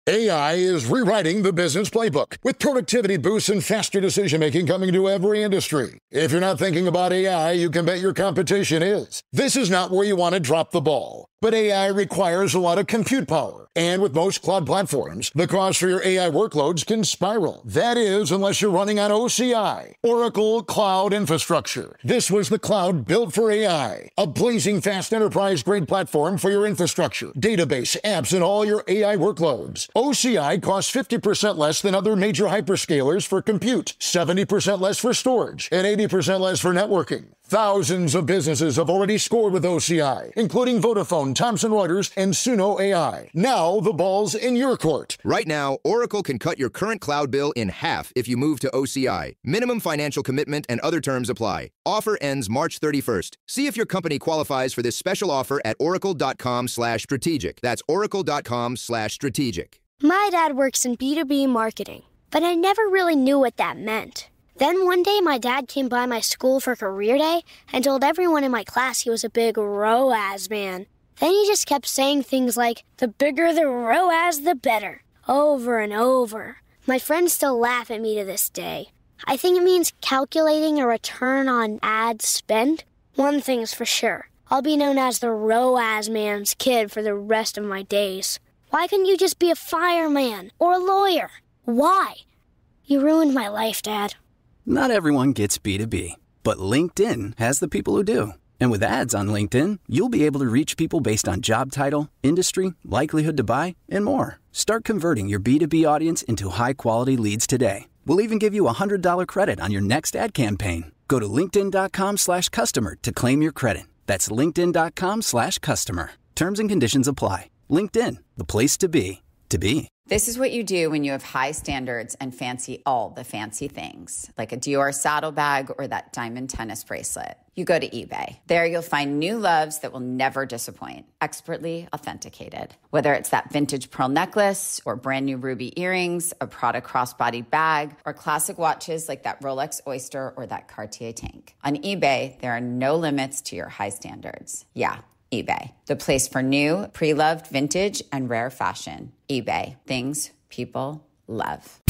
AI is rewriting the business playbook, with productivity boosts and faster decision-making coming to every industry. If you're not thinking about AI, you can bet your competition is. This is not where you want to drop the ball. But AI requires a lot of compute power. And with most cloud platforms, the cost for your AI workloads can spiral. That is, unless you're running on OCI, Oracle Cloud Infrastructure. This was the cloud built for AI, a blazing fast enterprise-grade platform for your infrastructure, database, apps, and all your AI workloads. OCI costs 50% less than other major hyperscalers for compute, 70% less for storage, and 80% less for networking. Thousands of businesses have already scored with OCI, including Vodafone, Thomson Reuters, and Suno AI. Now the ball's in your court. Right now, Oracle can cut your current cloud bill in half if you move to OCI. Minimum financial commitment and other terms apply. Offer ends March 31st. See if your company qualifies for this special offer at oracle.com/strategic. That's oracle.com/strategic. My dad works in B2B marketing, but I never really knew what that meant. Then one day, my dad came by my school for career day and told everyone in my class he was a big ROAS man. Then he just kept saying things like, the bigger the ROAS, the better, over and over. My friends still laugh at me to this day. I think it means calculating a return on ad spend. One thing's for sure, I'll be known as the ROAS man's kid for the rest of my days. Why couldn't you just be a fireman or a lawyer? Why? You ruined my life, Dad. Not everyone gets B2B, but LinkedIn has the people who do. And with ads on LinkedIn, you'll be able to reach people based on job title, industry, likelihood to buy, and more. Start converting your B2B audience into high-quality leads today. We'll even give you a $100 credit on your next ad campaign. Go to linkedin.com/customer to claim your credit. That's linkedin.com/customer. Terms and conditions apply. LinkedIn, the place to be, to be. This is what you do when you have high standards and fancy all the fancy things, like a Dior saddlebag or that diamond tennis bracelet. You go to eBay. There you'll find new loves that will never disappoint, expertly authenticated. Whether it's that vintage pearl necklace or brand new ruby earrings, a Prada crossbody bag, or classic watches like that Rolex Oyster or that Cartier tank. On eBay, there are no limits to your high standards. Yeah, eBay, the place for new, pre-loved vintage and rare fashion. eBay, things people love.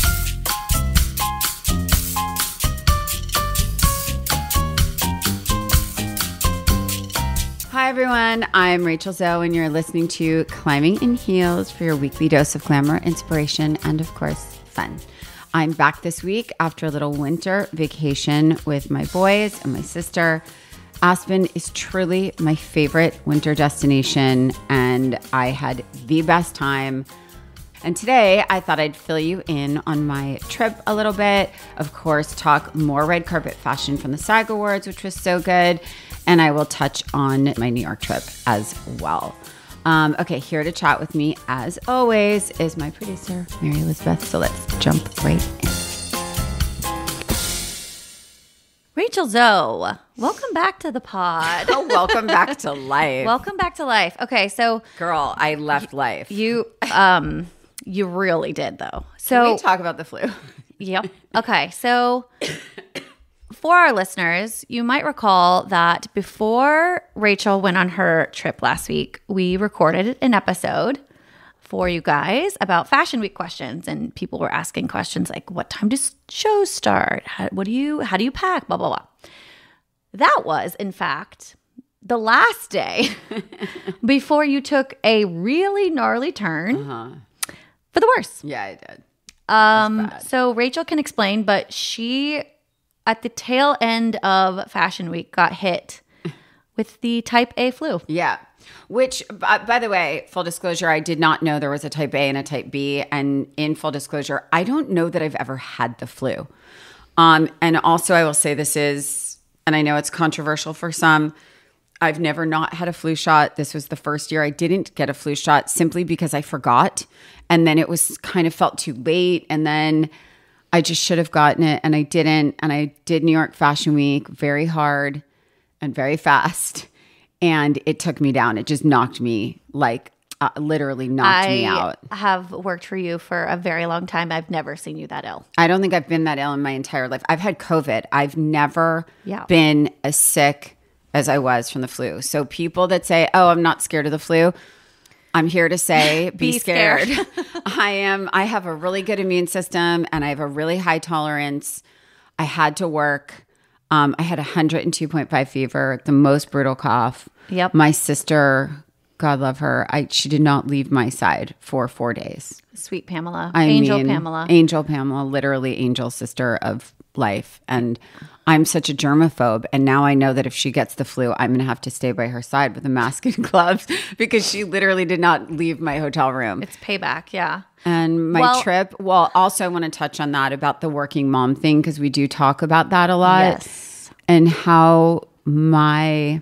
Hi everyone, I'm Rachel Zoe and you're listening to Climbing in Heels for your weekly dose of glamour, inspiration, and of course, fun. I'm back this week after a little winter vacation with my boys and my sister. Aspen is truly my favorite winter destination, and I had the best time. And today, I thought I'd fill you in on my trip a little bit. Of course, talk more red carpet fashion from the SAG Awards, which was so good. And I will touch on my New York trip as well. Okay, here to chat with me, as always, is my producer, Mary Elizabeth. So let's jump right in. Rachel Zoe, welcome back to the pod. Oh, welcome back to life. Welcome back to life. Okay, so girl, I left life. You really did though. So can we talk about the flu? Yep. Okay, so for our listeners, you might recall that before Rachel went on her trip last week, we recorded an episode for you guys about Fashion Week questions, and people were asking questions like, what time does shows start? How do you pack? Blah, blah, blah. That was, in fact, the last day before you took a really gnarly turn for the worse. Yeah, I did. So Rachel can explain, but she, at the tail end of Fashion Week, got hit with the type A flu. Yeah. Which, by the way, full disclosure, I did not know there was a type A and a type B. And in full disclosure, I don't know that I've ever had the flu. And also, I will say this is, and I know it's controversial for some, I've never not had a flu shot. This was the first year I didn't get a flu shot simply because I forgot. And then it was kind of felt too late. And then I just should have gotten it and I didn't. And I did New York Fashion Week very hard and very fast. And it took me down. It just knocked me, literally knocked me out. I have worked for you for a very long time. I've never seen you that ill. I don't think I've been that ill in my entire life. I've had COVID. I've never been as sick as I was from the flu. So people that say, oh, I'm not scared of the flu, I'm here to say, be scared. scared. I have a really good immune system and I have a really high tolerance. I had to work. I had 102.5 fever, the most brutal cough. Yep. My sister, God love her, she did not leave my side for 4 days. Sweet Pamela. Angel Pamela. Angel Pamela, literally angel sister of life. And I'm such a germaphobe. And now I know that if she gets the flu, I'm going to have to stay by her side with a mask and gloves because she literally did not leave my hotel room. It's payback, yeah. And my trip, also I want to touch on that about the working mom thing because we do talk about that a lot. Yes. And how my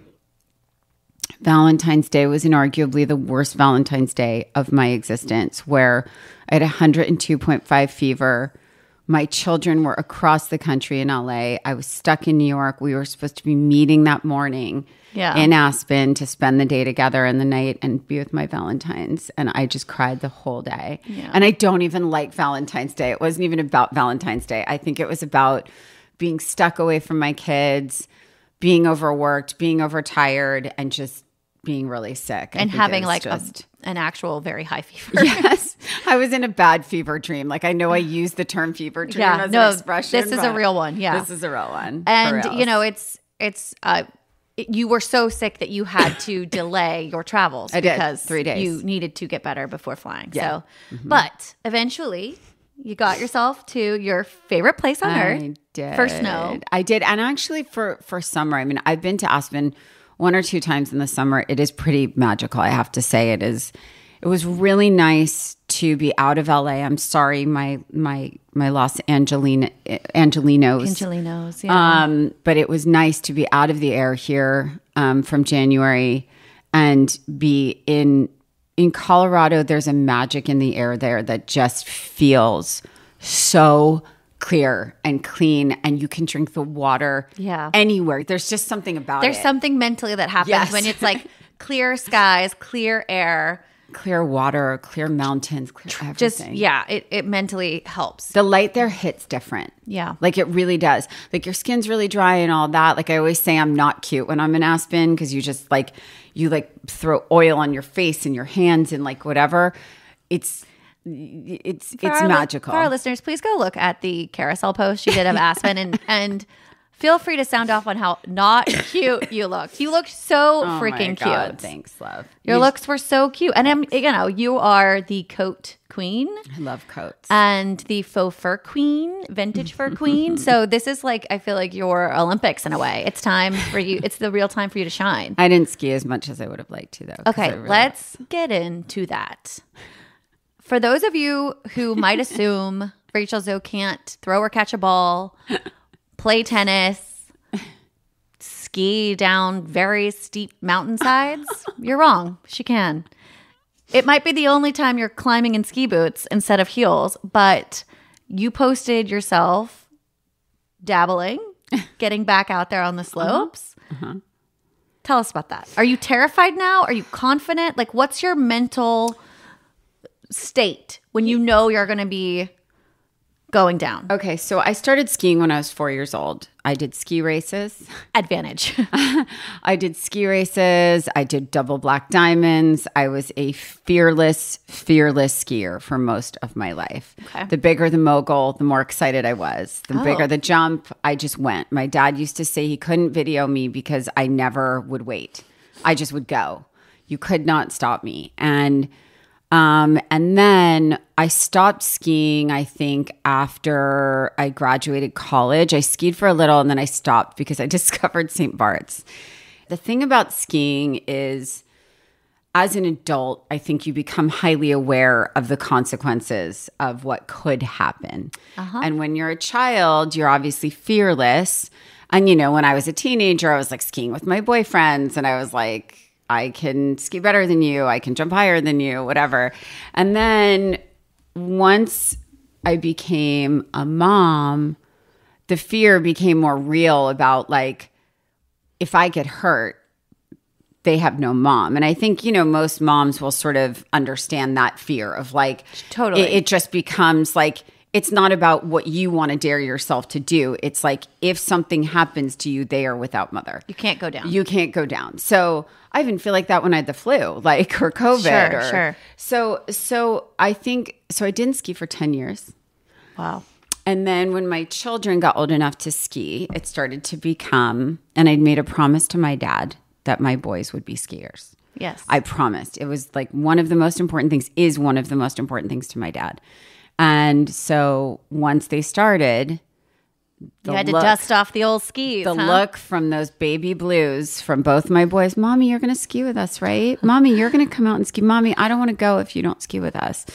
Valentine's Day was inarguably the worst Valentine's Day of my existence, where I had 102.5 fever. My children were across the country in LA. I was stuck in New York. We were supposed to be meeting that morning in Aspen to spend the day together and the night and be with my Valentines. And I just cried the whole day. Yeah. And I don't even like Valentine's Day. It wasn't even about Valentine's Day. I think it was about being stuck away from my kids, being overworked, being overtired, and just being really sick. And having like an actual very high fever. Yes. I was in a bad fever dream. Like I know I use the term fever dream as an expression. This is a real one. Yeah. This is a real one. And you know, you were so sick that you had to delay your travels because 3 days. You needed to get better before flying. Yeah. So, but eventually you got yourself to your favorite place on earth. I did. For snow. I did. And actually for summer, I mean, I've been to Aspen 1 or 2 times in the summer. It is pretty magical. I have to say it is. It was really nice to be out of LA. I'm sorry, my Los Angelinos. Angelinos, yeah. But it was nice to be out of the air here from January and be in Colorado. There's a magic in the air there that just feels so clear and clean, and you can drink the water anywhere. There's just something about There's something mentally that happens when it's like clear skies, clear air, clear water, clear mountains, clear everything. Just it mentally helps. The light there hits different. Yeah. Like it really does. Like your skin's really dry and all that. Like I always say I'm not cute when I'm in Aspen because you just like throw oil on your face and your hands and like whatever. It's magical. For our listeners, please go look at the carousel post she did of Aspen and feel free to sound off on how not cute you looked. You looked so freaking cute. Thanks, love. Your looks were so cute. And you are the coat queen. I love coats. And the faux fur queen, vintage fur queen. So this is like, I feel like your Olympics in a way. It's time for you. It's the real time for you to shine. I didn't ski as much as I would have liked to though. Okay, let's get into that. For those of you who might assume Rachel Zoe can't throw or catch a ball, play tennis, ski down very steep mountainsides, you're wrong. She can. It might be the only time you're climbing in ski boots instead of heels, but you posted yourself dabbling, getting back out there on the slopes. Tell us about that. Are you terrified now? Are you confident? Like, what's your mental state when you know you're going to be going down? Okay, so I started skiing when I was 4 years old. I did ski races. Advantage. I did ski races. I did double black diamonds. I was a fearless skier for most of my life. Okay. The bigger the mogul, the more excited I was. The bigger the jump, I just went. My dad used to say he couldn't video me because I never would wait. I just would go. You could not stop me. And then I stopped skiing, I think, after I graduated college. I skied for a little and then I stopped because I discovered St. Bart's. The thing about skiing is, as an adult, I think you become highly aware of the consequences of what could happen. And when you're a child, you're obviously fearless. And, when I was a teenager, I was like skiing with my boyfriends and I was like, I can ski better than you. I can jump higher than you, whatever. And then once I became a mom, the fear became more real about like, if I get hurt, they have no mom. And I think, most moms will sort of understand that fear of like, totally. It just becomes like, it's not about what you want to dare yourself to do. It's like if something happens to you, they are without mother. You can't go down. You can't go down. So I even feel like that when I had the flu, like, or COVID. Sure. So I think, so I didn't ski for 10 years. Wow. And then when my children got old enough to ski, it started to become, and I'd made a promise to my dad that my boys would be skiers. Yes. I promised. It was like one of the most important things to my dad. And so once they started, you had to dust off the old skis. The look from those baby blues from both my boys. Mommy, you're going to ski with us, right? Mommy, you're going to come out and ski. Mommy, I don't want to go if you don't ski with us.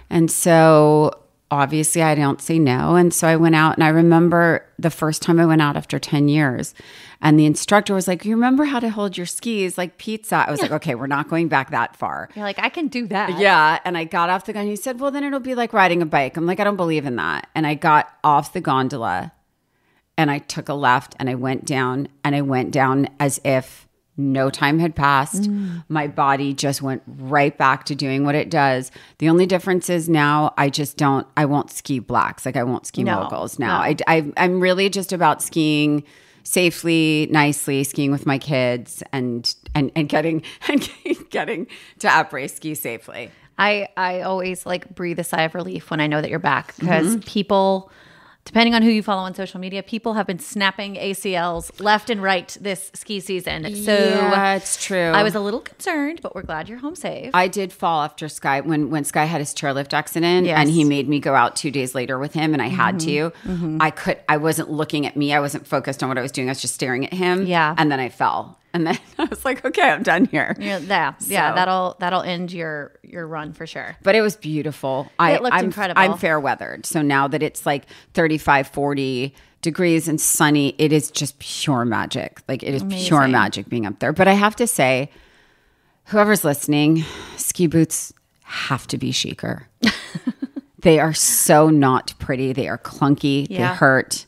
And so obviously I don't say no. And so I went out, and I remember the first time I went out after 10 years, and the instructor was like, you remember how to hold your skis like pizza? I was like, okay, we're not going back that far. You're like, I can do that. Yeah. And I got off the gondola. He said, well, then it'll be like riding a bike. I'm like, I don't believe in that. And I got off the gondola, and I took a left, and I went down as if no time had passed. My body just went right back to doing what it does. The only difference is now I won't ski blacks. Like I won't ski moguls now. No. I'm really just about skiing safely, nicely, skiing with my kids and getting to après ski safely. I always like breathe a sigh of relief when I know that you're back, because people, depending on who you follow on social media, people have been snapping ACLs left and right this ski season. So yeah, it's true. I was a little concerned, but we're glad you're home safe. I did fall after Sky when Sky had his chairlift accident, Yes. and he made me go out 2 days later with him, and I had to. I wasn't looking at me. I wasn't focused on what I was doing. I was just staring at him. Yeah. And then I fell. And then I was like, okay, I'm done here. Yeah, that'll end your run for sure. But it was beautiful. It looked incredible. I'm fair weathered. So now that it's like 35, 40 degrees and sunny, it is just pure magic. Like it is pure magic being up there. But I have to say, whoever's listening, ski boots have to be chicer. They are so not pretty. They are clunky. Yeah. They hurt.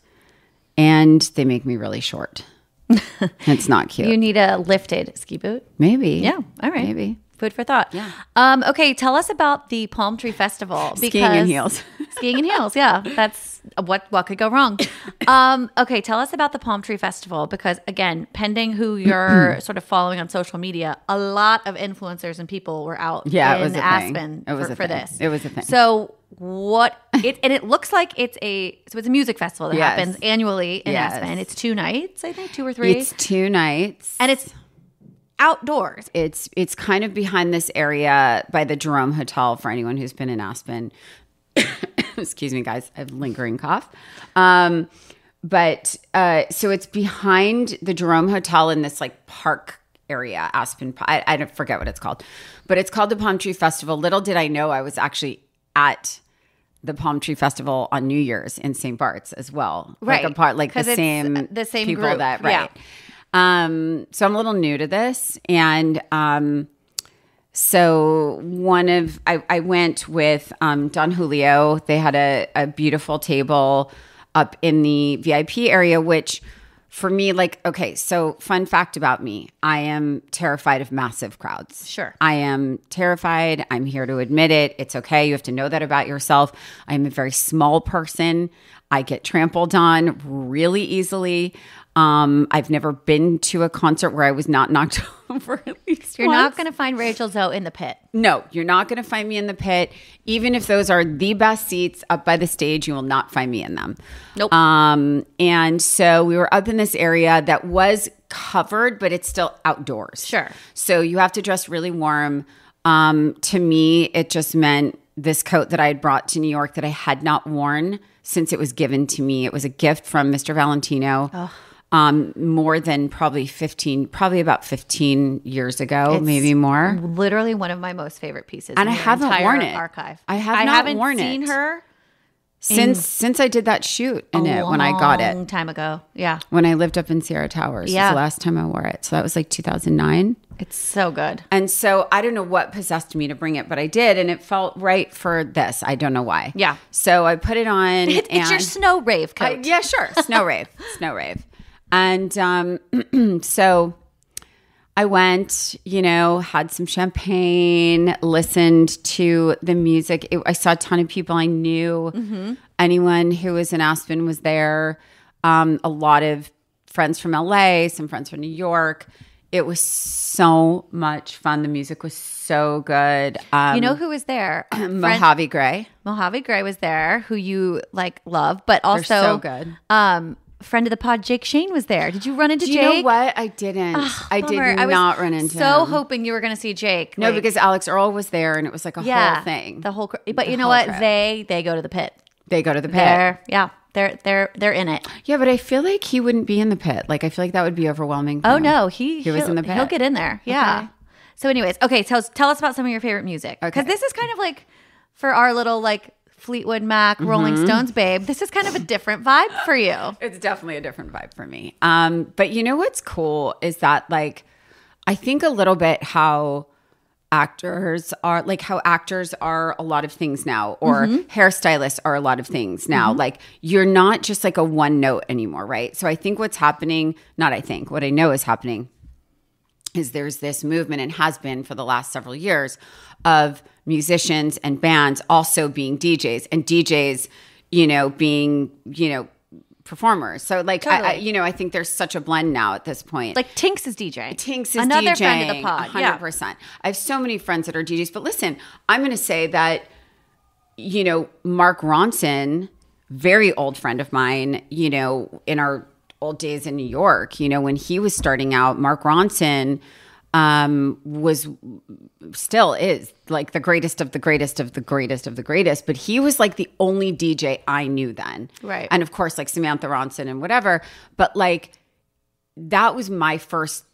And they make me really short. It's not cute. You need a lifted ski boot. Maybe. Yeah. All right. Maybe. Food for thought. Yeah. Okay. Tell us about the Palm Tree Festival. Skiing in heels. Skiing in heels. Yeah. That's what could go wrong. Okay. Tell us about the Palm Tree Festival, because again, pending who you're sort of following on social media, a lot of influencers and people were out It was a Aspen thing. for this. It was a thing. So it looks like it's a music festival that happens annually in Aspen. It's 2 nights, I think, 2 or 3. It's 2 nights. And it's outdoors. It's kind of behind this area by the Jerome Hotel for anyone who's been in Aspen. Excuse me, guys. I have a lingering cough. But so it's behind the Jerome Hotel in this like park area, Aspen. I don't forget what it's called, but it's called the Palm Tree Festival. Little did I know I was actually at the Palm Tree Festival on New Year's in St. Bart's as well. Right. Like a part, like the It's same people group. that, right. Yeah. So I'm a little new to this. And so I went with Don Julio. They had a beautiful table up in the VIP area, which for me, like, okay, so fun fact about me, I am terrified of massive crowds. Sure. I am terrified. I'm here to admit it. It's okay. You have to know that about yourself. I'm a very small person. I get trampled on really easily. I've never been to a concert where I was not knocked over at least You're once. not going to find Rachel Zoe in the pit. No, you're not going to find me in the pit. Even if those are the best seats up by the stage, you will not find me in them. Nope. And so we were up in this area that was covered, but it's still outdoors. Sure. So you have to dress really warm. To me, it just meant this coat that I had brought to New York that I had not worn since it was given to me. It was a gift from Mr. Valentino. Oh. More than probably about 15 years ago, maybe more. Literally one of my most favorite pieces. And in I your haven't entire worn it. Archive. I haven't worn seen it. her Since I did that shoot in it when I got long it. time ago. Yeah. When I lived up in Sierra Towers. Yeah. Was the last time I wore it. So that was like 2009. It's so good. And so I don't know what possessed me to bring it, but I did. And it felt right for this. I don't know why. Yeah. So I put it on. It's your snow rave coat. Yeah, sure. Snow rave. And so I went, had some champagne, listened to the music. I saw a ton of people I knew. Anyone who was in Aspen was there. A lot of friends from LA, some friends from New York. It was so much fun. The music was so good. You know who was there? Mojave Gray. Mojave Gray was there, who you love, but also They're so good. Friend of the pod, Jake Shane, was there. Did you run into Jake? You know what? I didn't. I did not run into him. So hoping you were going to see Jake. No, because Alex Earl was there, and it was like a whole thing. But you know what? Trip. They go to the pit. They go to the pit. They're in it. Yeah, but I feel like he wouldn't be in the pit. I feel like that would be overwhelming. Oh no, he was in the pit. He'll get in there. Yeah. Okay. So, anyways, okay. Tell us about some of your favorite music, because this is kind of for our little Fleetwood Mac, Rolling Stones, babe. This is kind of a different vibe for you. It's definitely a different vibe for me. But you know what's cool is that I think a little bit how actors are a lot of things now, or hairstylists are a lot of things now. You're not just a one note anymore, right? So I think what I know is happening is there's this movement, and has been for the last several years, of musicians and bands also being DJs, and DJs, being, performers. So totally. I think there's such a blend now at this point. Tinks is DJ. Tinks is another DJing, friend of the pod. 100%. Yeah. I have so many friends that are DJs, but listen, I'm going to say that, Mark Ronson, very old friend of mine, in our old days in New York, when he was starting out, Mark Ronson still is the greatest of the greatest of the greatest of the greatest, but he was the only DJ I knew then. Right. And of course Samantha Ronson and whatever, but that was my first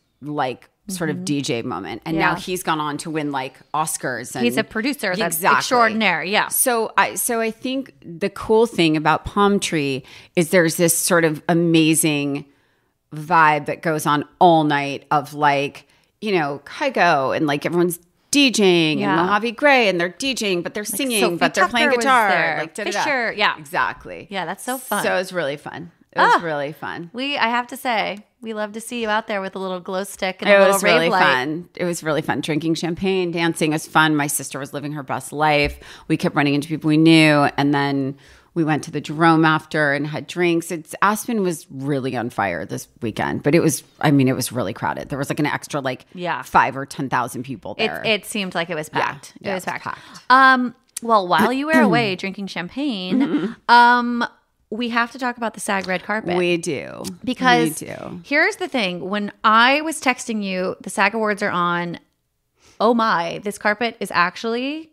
sort of DJ moment. And now he's gone on to win Oscars, and he's a producer that's extraordinary. Yeah. So I think the cool thing about Palm Tree is there's this sort of amazing vibe that goes on all night of Kygo, and everyone's DJing, and Mojave Gray, and they're DJing, but they're singing, Sophie but they're playing Tucker guitar. Fisher, yeah. Exactly. Yeah, that's so fun. So it was really fun. It was really fun. I have to say, we love to see you out there with a little glow stick and a little rave light. Fun. It was really fun. Drinking champagne, dancing was fun. My sister was living her best life. We kept running into people we knew, and then we went to the Jerome after and had drinks. Aspen was really on fire this weekend, but it was really crowded. There was an extra 5 or 10,000 people there. It seemed like it was packed. Yeah, it was packed. Well, while you were away drinking champagne, we have to talk about the SAG red carpet. We do. Because here's the thing. When I was texting you, the SAG Awards are on. Oh my, this carpet is actually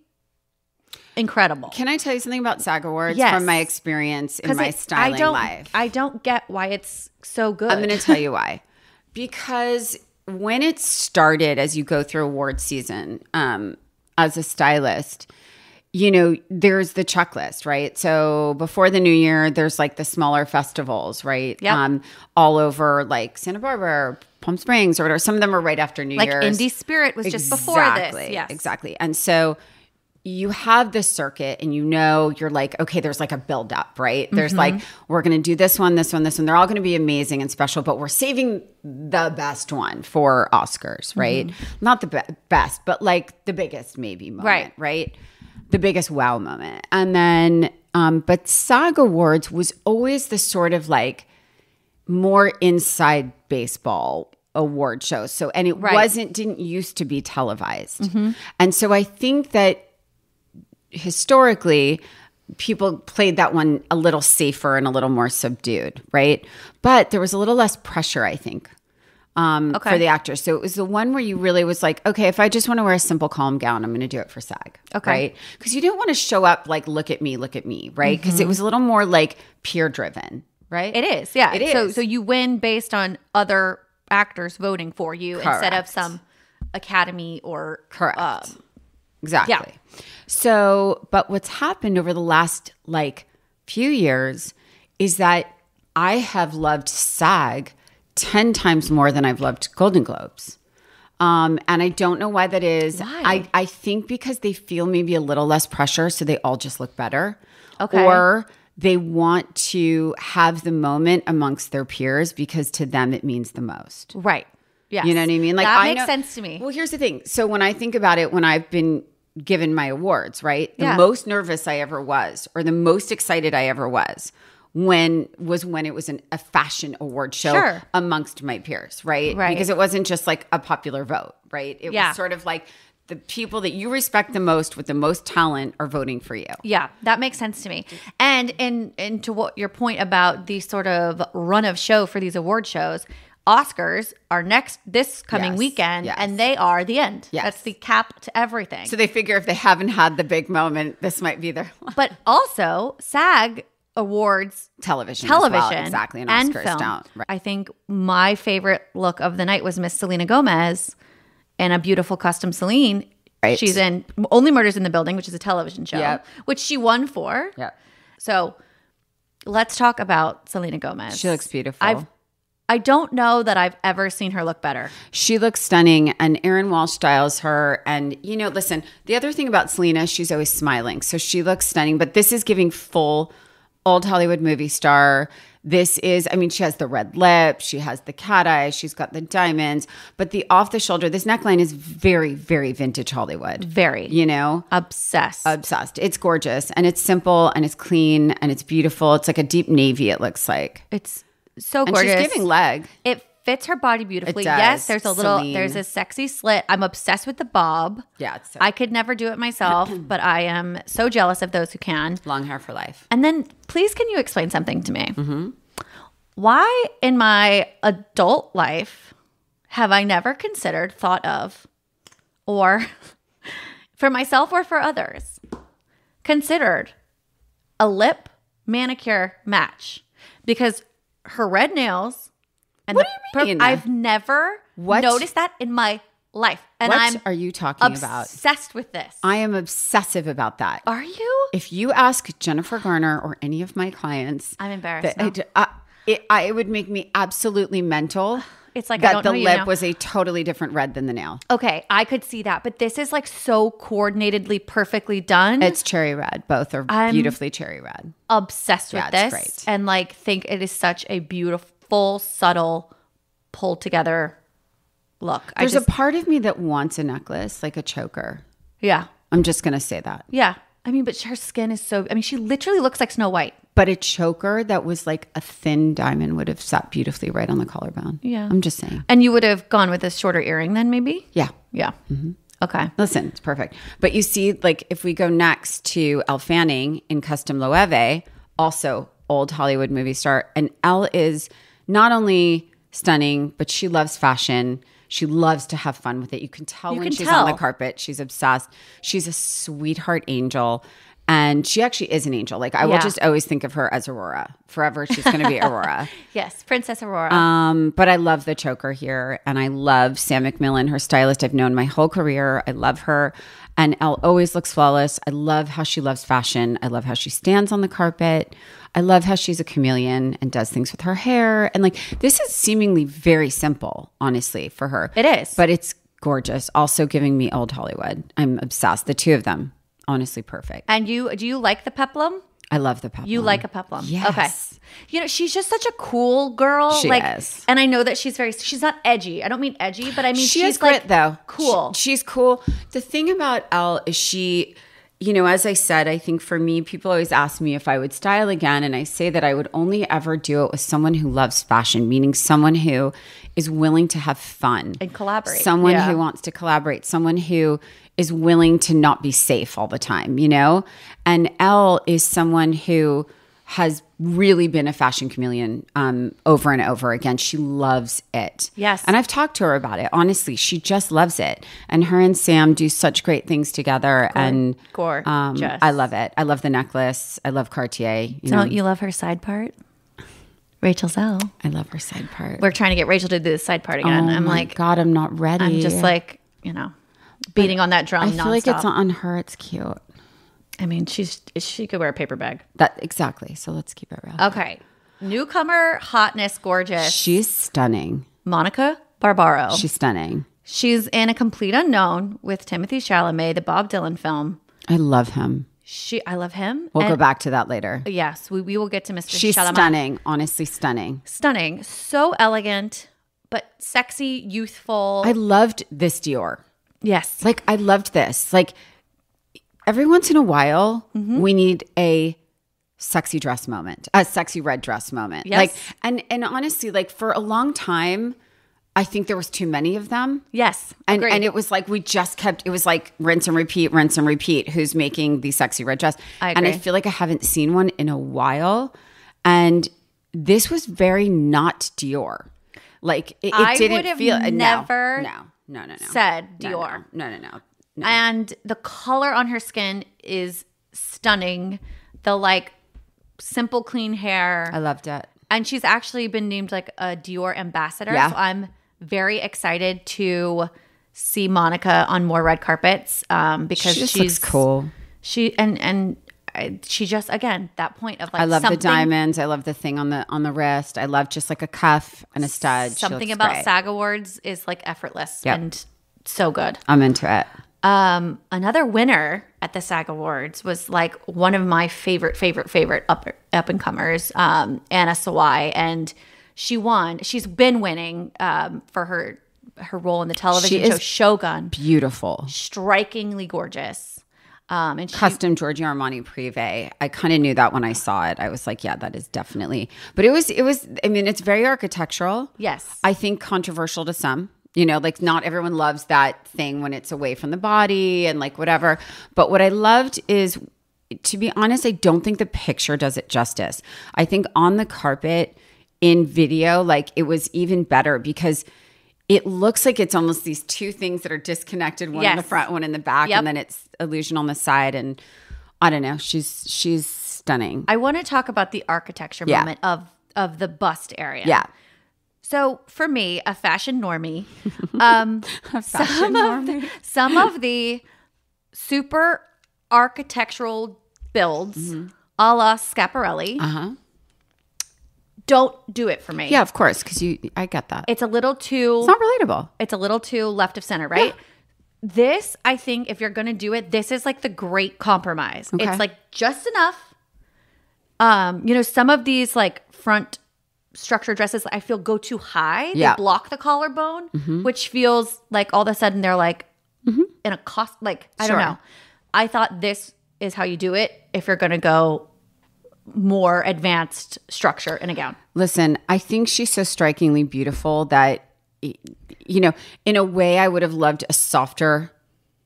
incredible. Can I tell you something about SAG Awards yes. from my experience in my styling life? I don't get why it's so good. I'm going to tell you why. Because when it started, as you go through award season, as a stylist, there's the checklist, right? So before the new year, there's the smaller festivals, right? Yep. All over Santa Barbara, Palm Springs, or whatever. Some of them are right after New Year's. Indie Spirit was just before this. Yes. Exactly. And so you have this circuit, and you're okay, there's a build up, right? There's we're going to do this one, this one, this one. They're all going to be amazing and special, but we're saving the best one for Oscars, right? Not the best, but the biggest maybe moment, right? The biggest wow moment. And then, but SAG Awards was always the sort of more inside baseball award show. So, and it didn't used to be televised. And so I think that historically, people played that one a little safer and a little more subdued, right? But there was a little less pressure, I think, for the actors. So it was the one where you really was okay, if I just want to wear a simple calm gown, I'm going to do it for SAG, right? Because you didn't want to show up look at me, right? Because it was a little more peer driven, right? It is, yeah. It is. So you win based on other actors voting for you instead of some academy or correct. Exactly. Yeah. So, but what's happened over the last few years is that I have loved SAG 10 times more than I've loved Golden Globes. And I don't know why that is. Why? I think because they feel maybe a little less pressure, so they all just look better. Okay. Or they want to have the moment amongst their peers because to them it means the most. Right. Yes. You know what I mean? Like that I makes know, sense to me. Well, here's the thing. So when I think about it, when I've been given my awards, right? The Yeah. most nervous I ever was, or the most excited I ever was when it was a fashion award show Sure. amongst my peers, right? Right. Because it wasn't just like a popular vote, right? It Yeah. was sort of like the people that you respect the most with the most talent are voting for you. Yeah, that makes sense to me. And to what your point about the sort of run of show for these award shows, Oscars are this coming Yes, weekend, yes. and they are the end. Yes. That's the cap to everything. So they figure if they haven't had the big moment, this might be their but also, SAG awards television, as well. Exactly, and Oscars film. don't. Right. I think my favorite look of the night was Miss Selena Gomez in a beautiful custom Celine. Right. She's in Only Murders in the Building, which is a television show, Yep. which she won for. Yeah, So let's talk about Selena Gomez. she looks beautiful. I don't know that I've ever seen her look better. She looks stunning, and Erin Walsh styles her. And, listen, the other thing about Selena, she's always smiling. So she looks stunning, but this is giving full old Hollywood movie star. This is, she has the red lip, she has the cat eyes, she's got the diamonds, but the off the shoulder, this neckline is very, very vintage Hollywood. Very. Obsessed. It's gorgeous, and it's simple, and it's clean, and it's beautiful. It's like a deep navy, it looks like. It's so And gorgeous. she's giving leg. It fits her body beautifully. It does. Yes, there's Celine. there's a sexy slit. I'm obsessed with the bob. Yeah, it's so I could never do it myself, but I am so jealous of those who can. long hair for life. And then please, can you explain something to me? Mm-hmm. Why in my adult life have I never thought of, or for myself or for others, considered a lip manicure match? Because her red nails and What do you mean? I've never What? noticed that in my life. And What I'm are you talking about? obsessed with this. I am obsessive about that. Are you? If you ask Jennifer Garner or any of my clients, I'm embarrassed it would make me absolutely mental. It's like I that don't the know you lip now. was a totally different red than the nail. Okay, I could see that, but this is like so coordinatedly, perfectly done. It's cherry red. Both are I'm beautifully cherry red. obsessed with Yeah, this, it's great. and like think it is such a beautiful, subtle, pulled together look. There's a part of me that wants a necklace, like a choker. yeah, I'm just going to say that. yeah. But her skin is so. She literally looks like Snow White. But a choker that was like a thin diamond would have sat beautifully right on the collarbone. Yeah. I'm just saying. And you would have gone with a shorter earring then, maybe. Yeah. Yeah. Mm-hmm. Okay. Listen, it's perfect. But you see, like if we go next to Elle Fanning in Custom Loewe, also old Hollywood movie star, and Elle is not only stunning, but she loves fashion. She loves to have fun with it. You can tell when she's on the carpet. She's obsessed. She's a sweetheart angel. And she actually is an angel. Like I will just always think of her as Aurora. Forever, she's going to be Aurora. Yes, Princess Aurora. But I love the choker here. And I love Sam McMillan, her stylist. I've known my whole career. I love her. And Elle always looks flawless. I love how she loves fashion. I love how she stands on the carpet. I love how she's a chameleon and does things with her hair. And like this is seemingly very simple, honestly, for her. It is. But it's gorgeous. Also giving me old Hollywood. I'm obsessed. The two of them, honestly perfect. And do you like the peplum? I love the peplum. You like a peplum. Yes. Okay. She's just such a cool girl. She is. And I know that she's not edgy. I don't mean edgy, but I mean, she she's has grit, like though. cool. She's cool. The thing about Elle is she, as I said, I think for me, people always ask me if I would style again. And I say that I would only ever do it with someone who loves fashion, meaning someone who is willing to have fun. And collaborate. Someone Yeah. who wants to collaborate. Someone who is willing to not be safe all the time, And Elle is someone who has really been a fashion chameleon over and over again. She loves it. Yes. And I've talked to her about it. Honestly, she just loves it. And her and Sam do such great things together. And Gorgeous. I love it. I love the necklace. I love Cartier. Don't you love her side part? Rachel Zell. I love her side part. We're trying to get Rachel to do the side part again. Oh I'm my like, God, I'm not ready. I'm just like, beating on that drum I feel like nonstop. it's on her. It's cute. She could wear a paper bag. That exactly. So let's keep it real. Okay. Newcomer, hotness, gorgeous. She's stunning. Monica Barbaro. She's stunning. She's in A Complete Unknown with Timothée Chalamet, the Bob Dylan film. I love him. I love him. We'll go back to that later. Yes, we will get to Mr. She's Chalamet. stunning. Honestly, stunning. Stunning. So elegant, but sexy, youthful. I loved this Dior. Yes. Like, I loved this. Like, every once in a while, we need a sexy dress moment, a sexy red dress moment. Yes. Like, and honestly, like, for a long time, I think there was too many of them. Yes. And agreed. it was like we just kept, it was like rinse and repeat, who's making the sexy red dress. I And I agree. feel like I haven't seen one in a while. And this was very not Dior. Like, it I didn't would have feel never no. said Dior. No. And the color on her skin is stunning. The like simple, clean hair. I loved it. And she's actually been named like a Dior ambassador. Yeah. So I'm very excited to see Monica on more red carpets because She just she's looks cool. She she just, again, that point of like I love the something- diamonds. I love the thing on the wrist. I love just like a cuff and a stud. She Something looks about great. SAG Awards is like effortless Yep. and so good. I'm into it. Another winner at the SAG Awards was like one of my favorite up and comers, Anna Sawai, and she won. She's been winning for her role in the television She show is Shogun. Beautiful. Strikingly gorgeous. And she, Custom Giorgio Armani Privé. I kind of knew that when I saw it. I was like, yeah, that is definitely. But it was. I mean, it's very architectural. yes, I think controversial to some. You know, like not everyone loves that thing when it's away from the body and like whatever. But what I loved is, to be honest, I don't think the picture does it justice. I think on the carpet in video, like it was even better because it looks like it's almost these two things that are disconnected, one in the Yes. front, one in the back, Yep. and then it's illusion on the side. And I don't know, she's stunning. I want to talk about the architecture Yeah. moment of the bust area. Yeah. So for me, a fashion normie, Fashion some of the super architectural builds, a la Schiaparelli, don't do it for me. Yeah, of course, because I get that. It's a little too. It's not relatable. It's a little too left of center, right? This, I think, if you're gonna do it, this is like the great compromise. Okay. It's like just enough. Some of these like front structure dresses, I feel go too high. Yeah. They block the collarbone, which feels like all of a sudden they're like in a cost. Like I don't Sure. know. I thought this is how you do it if you're gonna go more advanced structure in a gown. Listen, I think she's so strikingly beautiful that, you know, in a way I would have loved a softer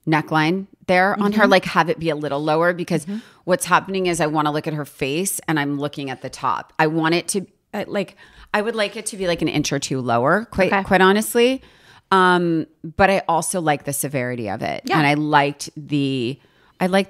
neckline there on her, like have it be a little lower because what's happening is I want to look at her face and I'm looking at the top. I want it to I would like it to be like an inch or two lower, quite honestly. But I also like the severity of it. Yeah. And I liked the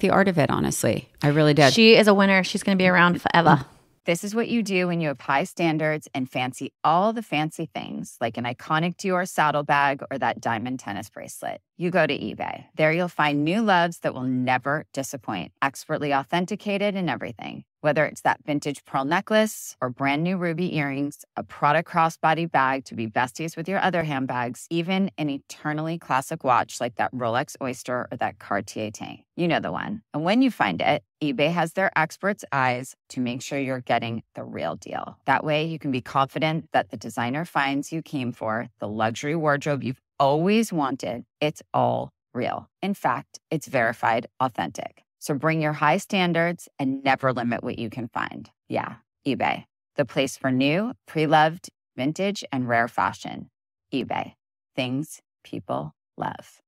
art of it, honestly. I really did. She is a winner. She's gonna be around forever. This is what you do when you have high standards and fancy all the fancy things, like an iconic Dior saddle bag or that diamond tennis bracelet. You go to eBay. There you'll find new loves that will never disappoint, expertly authenticated and everything. Whether it's that vintage pearl necklace or brand new ruby earrings, a Prada crossbody bag to be besties with your other handbags, even an eternally classic watch like that Rolex Oyster or that Cartier Tank. You know the one. And when you find it, eBay has their experts' eyes to make sure you're getting the real deal. That way you can be confident that the designer finds you came for, the luxury wardrobe you've always wanted, it's all real. In fact, it's verified authentic. So bring your high standards and never limit what you can find. Yeah, eBay, the place for new, pre-loved, vintage, and rare fashion. eBay, things people love.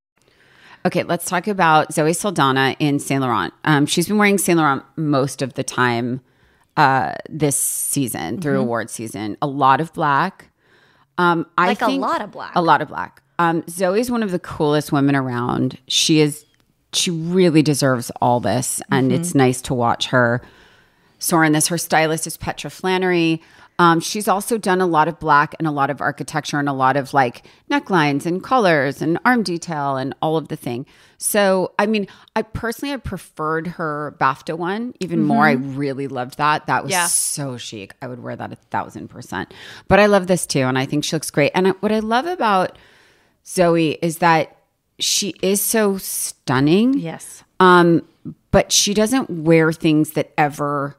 Okay, let's talk about Zoe Saldana in Saint Laurent. She's been wearing Saint Laurent most of the time this season, through award season. A lot of black. I Like think a lot of black. A lot of black. Zoe's one of the coolest women around. She really deserves all this, and it's nice to watch her soar in this. Her stylist is Petra Flannery. She's also done a lot of black and a lot of architecture and a lot of like necklines and colors and arm detail and all of the thing. So, I mean, I preferred her BAFTA one even more. I really loved that. That was so chic. I would wear that 1,000%. But I love this too, and I think she looks great. And what I love about Zoe is that she is so stunning. Yes. But she doesn't wear things that ever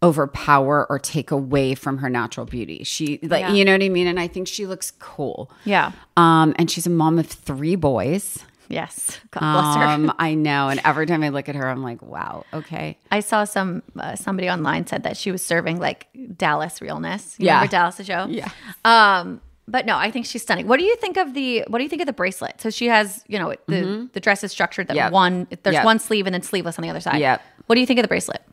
overpower or take away from her natural beauty. She like, you know what I mean? And I think she looks cool. Yeah. And she's a mom of 3 boys. Yes. God bless her. I know. And every time I look at her, I'm like, wow, okay. I saw somebody online said that she was serving like Dallas realness. You remember Dallas, the show? Yeah. But no, I think she's stunning. What do you think of the bracelet? So she has, the dress is structured that there's one sleeve and then sleeveless on the other side. Yep. What do you think of the bracelet?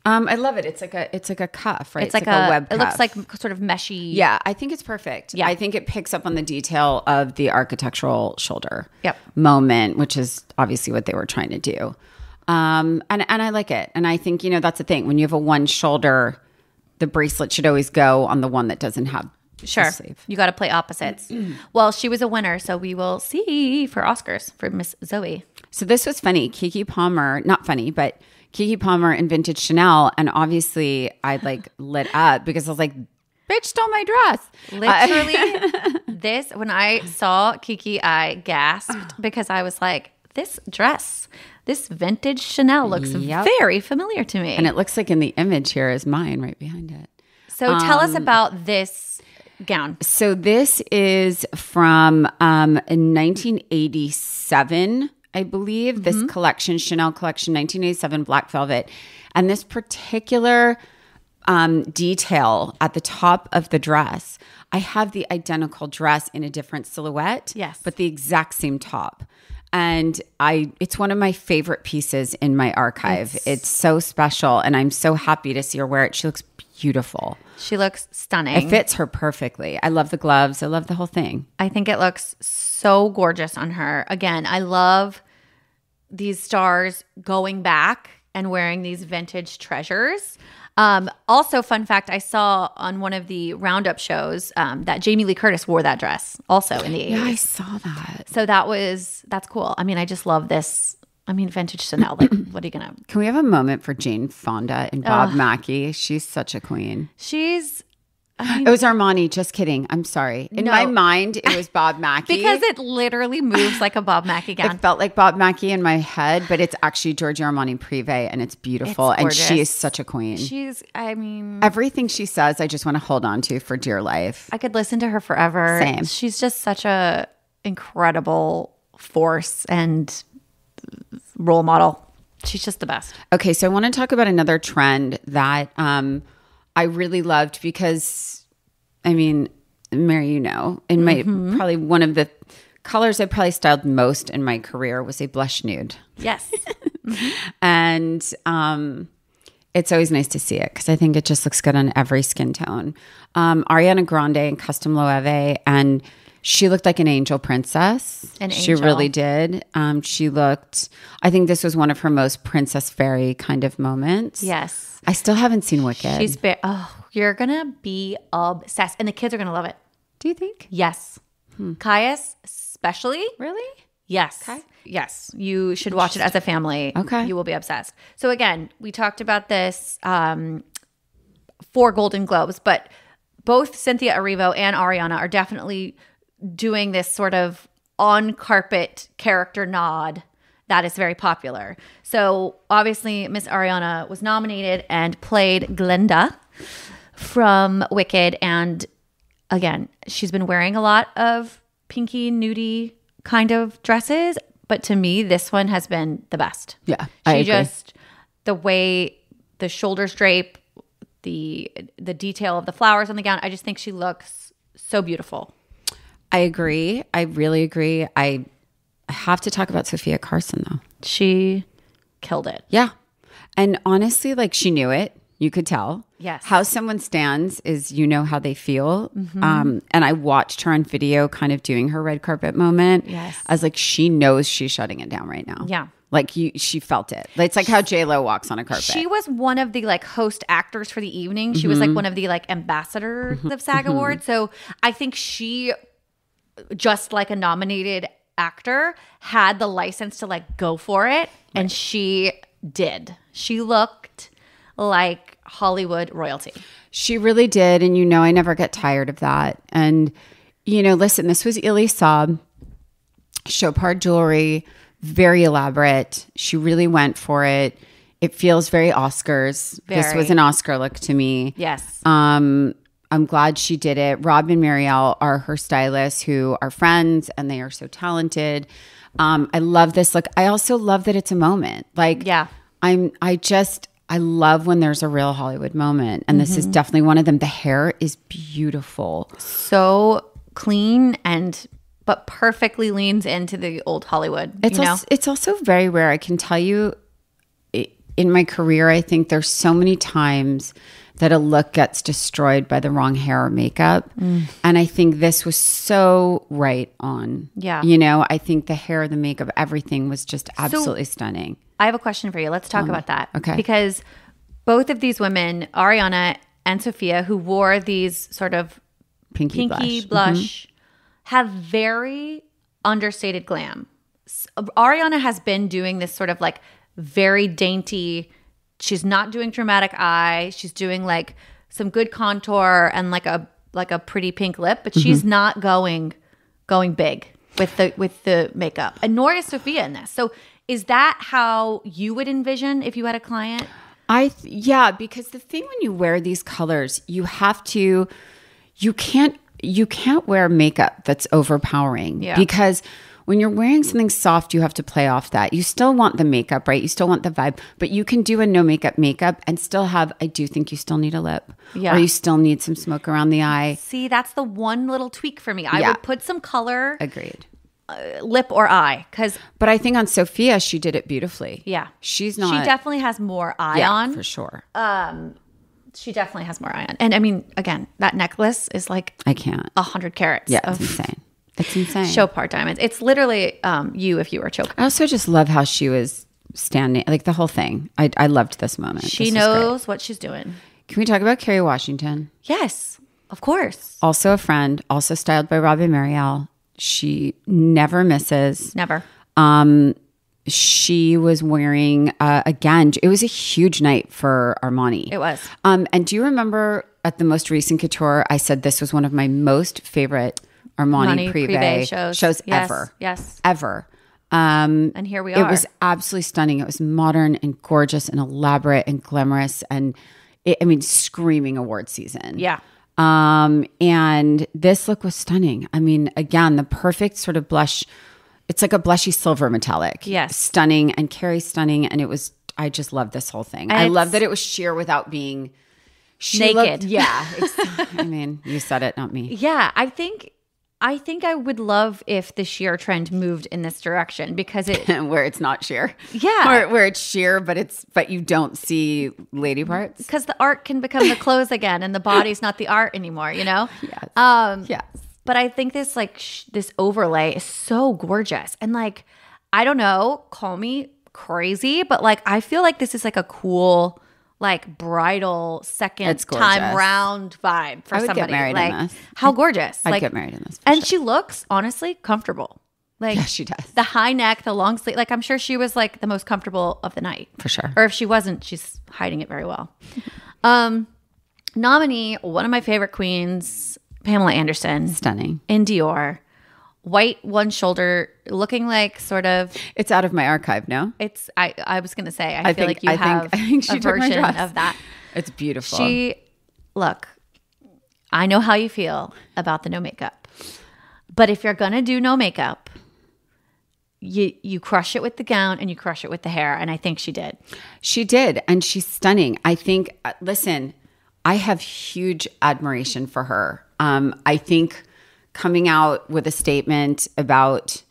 I love it. It's like a cuff, right? It's like a web cuff. It looks like sort of meshy. Yeah, I think it's perfect. Yeah. I think it picks up on the detail of the architectural shoulder moment, which is obviously what they were trying to do. And I like it. And I think, that's the thing. When you have a one shoulder, the bracelet should always go on the one that doesn't have Sure. sleeve. You got to play opposites. Well, she was a winner, so we will see for Oscars for Miss Zoe. So this was funny. Keke Palmer, not funny, but Keke Palmer in Vintage Chanel. And obviously I lit up because I was like, bitch stole my dress. Literally, when I saw Keke, I gasped because I was like, this dress, this vintage Chanel looks very familiar to me. And it looks like in the image here is mine right behind it. So tell us about this gown. So this is from 1987, I believe. This collection, Chanel collection, 1987 black velvet. And this particular detail at the top of the dress, I have the identical dress in a different silhouette, but the exact same top. And it's one of my favorite pieces in my archive. It's so special, and I'm so happy to see her wear it. She looks beautiful. She looks stunning. It fits her perfectly. I love the gloves. I love the whole thing. I think it looks so gorgeous on her. Again, I love these stars going back and wearing these vintage treasures. Also, fun fact, I saw on one of the Roundup shows that Jamie Lee Curtis wore that dress also in the 80s. Yeah, I saw that. So that's cool. I mean, I just love this. I mean, vintage Chanel. Like, what are you gonna? Can we have a moment for Jane Fonda and Bob Mackie? She's such a queen. It was Armani. Just kidding. I'm sorry. In my mind, it was Bob Mackie. Because it literally moves like a Bob Mackie gown. It felt like Bob Mackie in my head, but it's actually Giorgio Armani Privé, and it's beautiful. It's and she is such a queen. Everything she says, I just want to hold on to for dear life. I could listen to her forever. Same. She's just such a incredible force and role model. She's just the best. Okay, so I want to talk about another trend that I really loved because, I mean, Mary, in my probably one of the colors I probably styled most in my career was a blush nude. Yes. And it's always nice to see it because I think it just looks good on every skin tone. Ariana Grande in Custom Loewe, and she looked like an angel princess. She really did. She looked, I think this was one of her most Princess Fairy kind of moments. Yes. I still haven't seen Wicked. You're going to be obsessed. And the kids are going to love it. Do you think? Yes. Caius especially. Really? Yes. Okay. Yes. You should watch it as a family. Okay. You will be obsessed. So again, we talked about this for Golden Globes, but both Cynthia Erivo and Ariana are definitely doing this sort of on-carpet character nod that is very popular. So obviously Miss Ariana was nominated and played Glenda from Wicked. And again, she's been wearing a lot of pinky, nudie kind of dresses. But to me, this one has been the best. Yeah, I agree. The way the shoulders drape, the detail of the flowers on the gown, I just think she looks so beautiful. I agree. I really agree. I have to talk about Sophia Carson, though. She killed it. Yeah. And honestly, she knew it. You could tell. Yes. How someone stands is how they feel. Mm-hmm. And I watched her on video kind of doing her red carpet moment. Yes. I was like, she knows she's shutting it down right now. Yeah. She felt it. It's like how J-Lo walks on a carpet. She was one of the host actors for the evening. She was one of the ambassadors of SAG Awards. So I think she, just like a nominated actor, had the license to go for it. Right. And she did. She looked like Hollywood royalty. She really did. And I never get tired of that. And, listen, this was Elie Saab, Chopard jewelry, very elaborate. She really went for it. It feels very Oscars. This Very. was an Oscar look to me. Yes. I'm glad she did it. Rob and Marielle are her stylists who are friends, and they are so talented. I love this look. I also love that it's a moment. Like, Yeah. I love when there's a real Hollywood moment. And this is definitely one of them. The hair is beautiful. So clean but perfectly leans into the old Hollywood. It's also very rare. I can tell you in my career, I think there's so many times that a look gets destroyed by the wrong hair or makeup. And I think this was so right on. Yeah. I think the hair, the makeup, everything was just absolutely stunning. I have a question for you. Let's talk about that. Okay. Because both of these women, Ariana and Sophia, who wore these sort of Pinky blush, have very understated glam. Ariana has been doing this sort of like very dainty. She's not doing dramatic eye. She's doing like some good contour and like a pretty pink lip, but she's not going big with the makeup. And nor is Sophia in this. So is that how you would envision if you had a client? Yeah, because the thing when you wear these colors, you can't wear makeup that's overpowering. Yeah. Because when you're wearing something soft, you have to play off that. You still want the makeup, right? You still want the vibe, but you can do a no makeup and still have, I do think you still need a lip. Yeah. Or you still need some smoke around the eye. See, that's the one little tweak for me. I would put some color, Agreed. lip or eye, But I think on Sophia, she did it beautifully. yeah, She's not. She definitely has more eye yeah, on. for sure. She definitely has more eye on. And I mean, again, that necklace is like I can't. 100 carats. Yeah, of it's insane. It's insane. Chopard diamonds. It's literally you if you were Chopard. I also just love how she was standing, like the whole thing. I loved this moment. She This was knows great. what she's doing. Can we talk about Kerry Washington? Yes, of course. Also a friend, also styled by Rob and Marielle. She never misses. Never. She was wearing, again, it was a huge night for Armani. It was. And do you remember at the most recent couture, I said this was one of my most favorite Armani Privé shows Yes, ever. Yes. Ever. And here we are. It was absolutely stunning. It was modern and gorgeous and elaborate and glamorous and screaming award season. Yeah. And this look was stunning. I mean, again, the perfect sort of blush. It's like a blushy silver metallic. Yes. Stunning, and Kerry stunning. And I just love this whole thing. And I love that it was sheer without being naked. I mean, you said it, not me. Yeah, I think I would love if the sheer trend moved in this direction because it Where it's not sheer. Yeah. Where it's sheer, but you don't see lady parts. because the art can become the clothes again and the body's not the art anymore, you know? Yes. Yes. But I think this this overlay is so gorgeous. And like, I don't know, call me crazy, but like I feel like this is like a cool like bridal second It's gorgeous. time round vibe for I would get somebody. married in like this. how gorgeous. I'd like get married in this. for and sure. she looks honestly comfortable. Like Yeah, she does. The high neck, the long sleeve. Like I'm sure she was like the most comfortable of the night. For sure. Or if she wasn't, she's hiding it very well. Nominee, one of my favorite queens, Pamela Anderson. Stunning. In Dior. White one shoulder, looking like sort of It's out of my archive, no? it's I was gonna say, I feel like you have I think she a took my version dress. of that. It's beautiful. Look, I know how you feel about the no makeup. But if you're gonna do no makeup, you crush it with the gown and you crush it with the hair. And I think she did. She did, and she's stunning. I think, listen, I have huge admiration for her. I think coming out with a statement about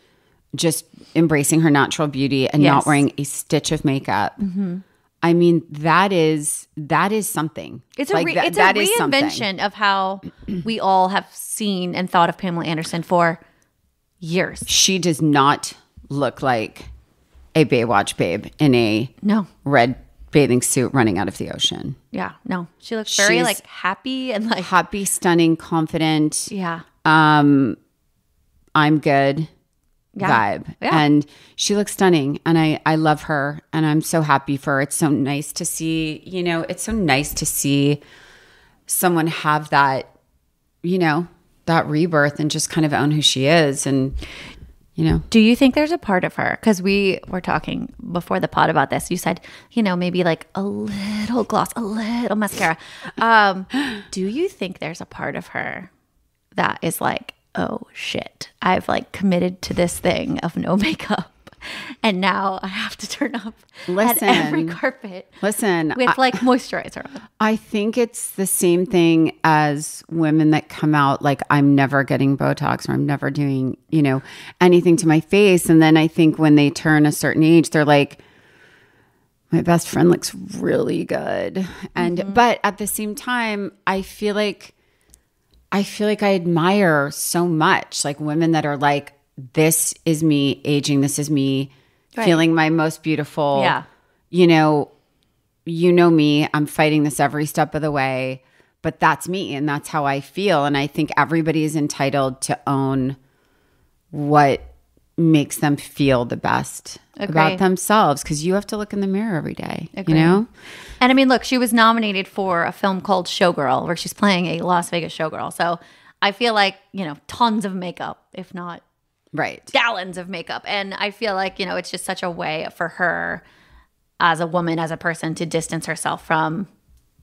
just embracing her natural beauty and Yes. not wearing a stitch of makeup. I mean, that is something. It's Like, it's that a is something. reinvention of how we all have seen and thought of Pamela Anderson for years. She does not look like a Baywatch babe in a No. red bathing suit running out of the ocean. Yeah. No. She looks very She's like happy and like Happy, stunning, confident. yeah. I'm good Yeah. vibe. Yeah. And she looks stunning, and I love her, and I'm so happy for her. It's so nice to see, it's so nice to see someone have that, that rebirth and just kind of own who she is. And, you know. Do you think there's a part of her, because we were talking before the pod about this, you said, you know, maybe like a little gloss, a little mascara. Do you think there's a part of her that is like, oh shit, I've like committed to this thing of no makeup, and now I have to turn up at every carpet with like moisturizer on? I think it's the same thing as women that come out like, I'm never getting Botox, or I'm never doing, you know, anything to my face. And then I think when they turn a certain age, they're like, my best friend looks really good. And, but at the same time, I feel like I admire so much like women that are like, this is me aging. This is me feeling my most beautiful. Yeah. You know me. I'm fighting this every step of the way, but that's me and that's how I feel. And I think everybody is entitled to own what makes them feel the best about themselves, because you have to look in the mirror every day, you know? And I mean, look, she was nominated for a film called Showgirl, where she's playing a Las Vegas showgirl. So I feel like, you know, tons of makeup, if not gallons of makeup. And I feel like, you know, it's just such a way for her as a woman, as a person, to distance herself from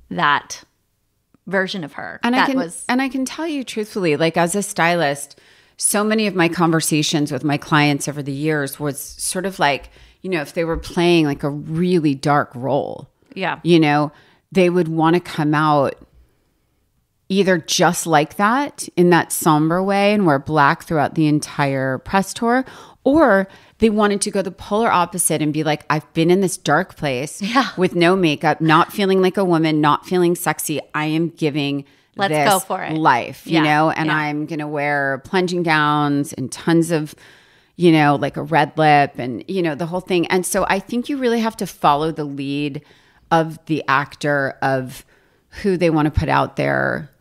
that version of her. And I can tell you truthfully, like as a stylist, so many of my conversations with my clients over the years was sort of like, you know, if they were playing like a really dark role, you know, they would want to come out either just like that in that somber way and wear black throughout the entire press tour, or they wanted to go the polar opposite and be like, I've been in this dark place with no makeup, not feeling like a woman, not feeling sexy. I am giving this go for it. Life, you know, and I'm going to wear plunging gowns and tons of, you know, like a red lip and, you know, the whole thing. And so I think you really have to follow the lead of the actor of who they want to put out there,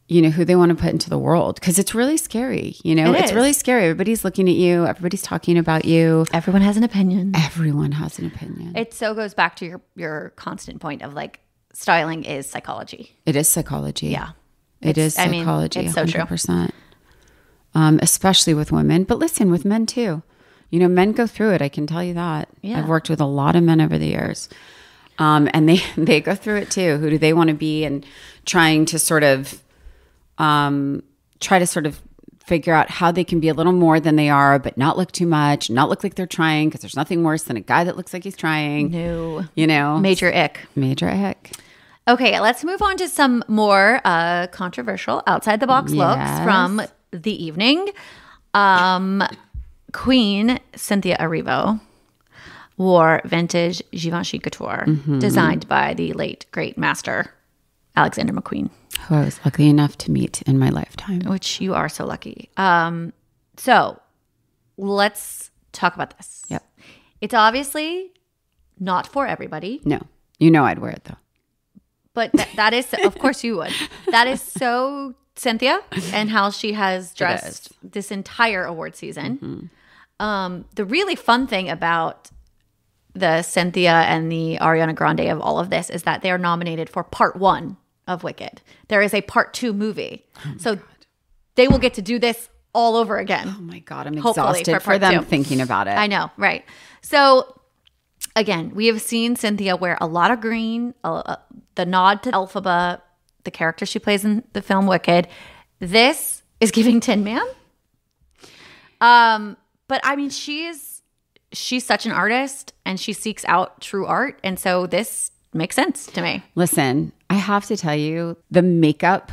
you know, who they want to put into the world. Because it's really scary, you know, it's really scary. Everybody's looking at you. Everybody's talking about you. Everyone has an opinion. Everyone has an opinion. It so goes back to your constant point of like, styling is psychology. It is psychology. Yeah. It is psychology. I mean, it's so 100%. True. Especially with women. But listen, with men too. You know, men go through it. I can tell you that. Yeah. I've worked with a lot of men over the years. And they go through it too. Who do they want to be? And trying to sort of figure out how they can be a little more than they are, but not look too much, not look like they're trying, because there's nothing worse than a guy that looks like he's trying. No. You know? Major ick. Major ick. Okay, let's move on to some more controversial outside the box looks from the evening. Queen Cynthia Erivo wore vintage Givenchy couture designed by the late great master Alexander McQueen, who I was lucky enough to meet in my lifetime. Which you are so lucky. So let's talk about this. Yep. It's obviously not for everybody. No. You know I'd wear it though. But that is, of course you would. That is so Cynthia and how she has dressed this entire award season. The really fun thing about the Cynthia and the Ariana Grande of all of this is that they are nominated for part 1 of Wicked. There is a part 2 movie. So they will get to do this all over again. Oh my God, I'm exhausted for them thinking about it. I know, right? So again, we have seen Cynthia wear a lot of green, the nod to Elphaba, the character she plays in the film Wicked. This is giving Tin Man. But I mean, she's such an artist and she seeks out true art. And so this makes sense to me. Listen, I have to tell you, the makeup